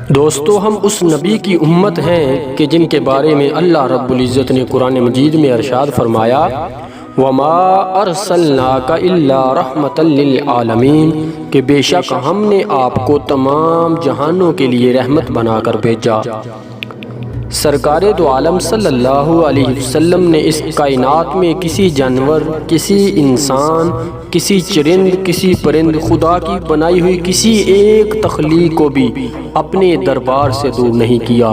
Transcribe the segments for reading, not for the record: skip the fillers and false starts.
دوستو، ہم اس نبی کی امت ہیں کہ جن کے بارے میں اللہ رب العزت نے قرآن مجید میں ارشاد فرمایا وَمَا أَرْسَلْنَاكَ إِلَّا رَحْمَةً لِلْعَالَمِينَ کہ بے شک ہم نے آپ کو تمام جہانوں کے لیے رحمت بنا کر بھیجا۔ سرکار دو عالم صلی اللہ علیہ وسلم نے اس کائنات میں کسی جانور، کسی انسان، کسی چرند، کسی پرند، خدا کی بنائی ہوئی کسی ایک تخلیق کو بھی اپنے دربار سے دور نہیں کیا۔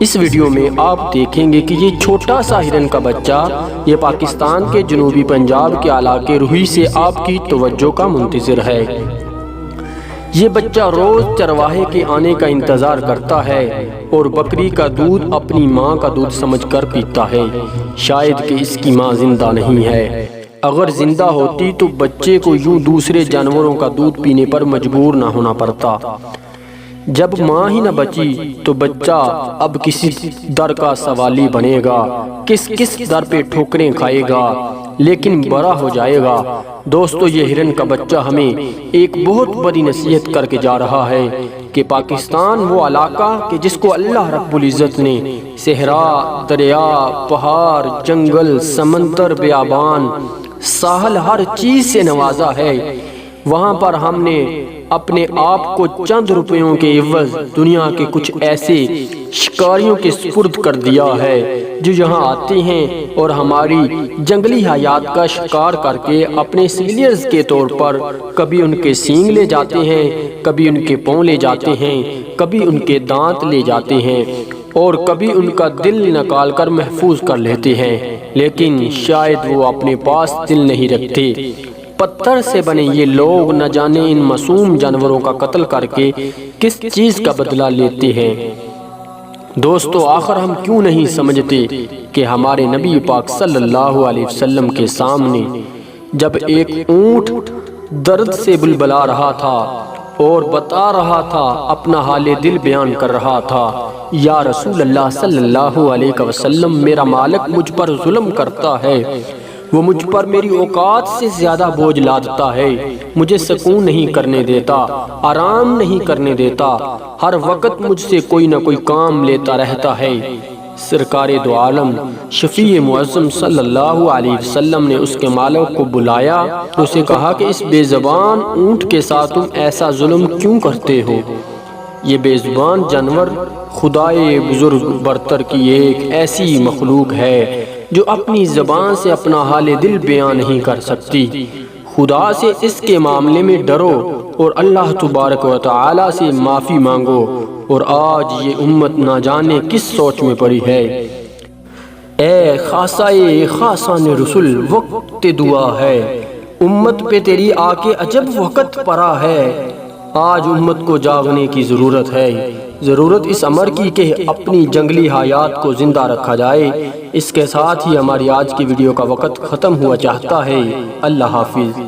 اس ویڈیو میں آپ دیکھیں گے کہ یہ چھوٹا سا ہرن کا بچہ یہ پاکستان کے جنوبی پنجاب کے علاقے روہی سے آپ کی توجہ کا منتظر ہے۔ یہ بچہ روز چرواہے کے آنے کا انتظار کرتا ہے اور بکری کا دودھ اپنی ماں کا دودھ سمجھ کر پیتا ہے۔ شاید کہ اس کی ماں زندہ نہیں ہے، اگر زندہ ہوتی تو بچے کو یوں دوسرے جانوروں کا دودھ پینے پر مجبور نہ ہونا پڑتا۔ جب ماں ہی نہ بچی تو بچہ اب کسی در کا سوالی بنے گا، کس در پہ ٹھوکریں کھائے گا، لیکن بڑا ہو جائے گا۔ دوستو، یہ ہرن کا بچہ ہمیں ایک بہت بڑی نصیحت کر کے جا رہا ہے کہ پاکستان وہ علاقہ کہ جس کو اللہ رب العزت نے صحرا، دریا، پہاڑ، جنگل، سمندر، بیابان، ساحل، ہر چیز سے نوازا ہے، وہاں پر ہم نے اپنے آپ کو چند روپیوں کے عوض دنیا کے کچھ ایسے شکاریوں کے سپرد کر دیا ہے جو یہاں آتے ہیں اور ہماری جنگلی حیات کا شکار کر کے اپنے سیلیئرز کے طور پر کبھی ان کے سینگ لے جاتے ہیں، کبھی ان کے پاؤں لے جاتے ہیں، کبھی ان کے دانت لے جاتے ہیں اور کبھی ان کا دل نکال کر محفوظ کر لیتے ہیں، لیکن شاید وہ اپنے پاس دل نہیں رکھتے۔ پتھر سے بنے یہ لوگ نہ جانے ان معصوم جانوروں کا قتل کر کے کس چیز کا بدلہ لیتے ہیں۔ دوستو، آخر ہم کیوں نہیں سمجھتے کہ ہمارے نبی پاک صلی اللہ علیہ وسلم کے سامنے جب ایک اونٹ درد سے بلبلا رہا تھا اور بتا رہا تھا، اپنا حال دل بیان کر رہا تھا، یا رسول اللہ صلی اللہ علیہ وسلم، میرا مالک مجھ پر ظلم کرتا ہے، وہ مجھ پر میری اوقات سے زیادہ بوجھ لادتا ہے، مجھے سکون نہیں کرنے دیتا، آرام نہیں کرنے دیتا، ہر وقت مجھ سے کوئی نہ کوئی کام لیتا رہتا ہے۔ سرکار دو عالم شفیع معظم صلی اللہ علیہ وسلم نے اس کے مالک کو بلایا، اسے کہا کہ اس بے زبان اونٹ کے ساتھ تم ایسا ظلم کیوں کرتے ہو؟ یہ بے زبان جانور خدائے بزرگ برتر کی ایک ایسی مخلوق ہے جو اپنی زبان سے اپنا حال دل بیان نہیں کر سکتی۔ خدا سے اس کے معاملے میں ڈرو اور اللہ تبارک و تعالی سے معافی مانگو، اور آج یہ امت نہ جانے کس سوچ میں پڑی ہے۔ اے خاصائے خاصان رسول، وقت دعا ہے، امت پہ تیری آ کے عجب وقت پڑا ہے۔ آج امت کو جاگنے کی ضرورت ہے، ضرورت اس امر کی کہ اپنی جنگلی حیات کو زندہ رکھا جائے۔ اس کے ساتھ ہی ہماری آج کی ویڈیو کا وقت ختم ہوا چاہتا ہے۔ اللہ حافظ۔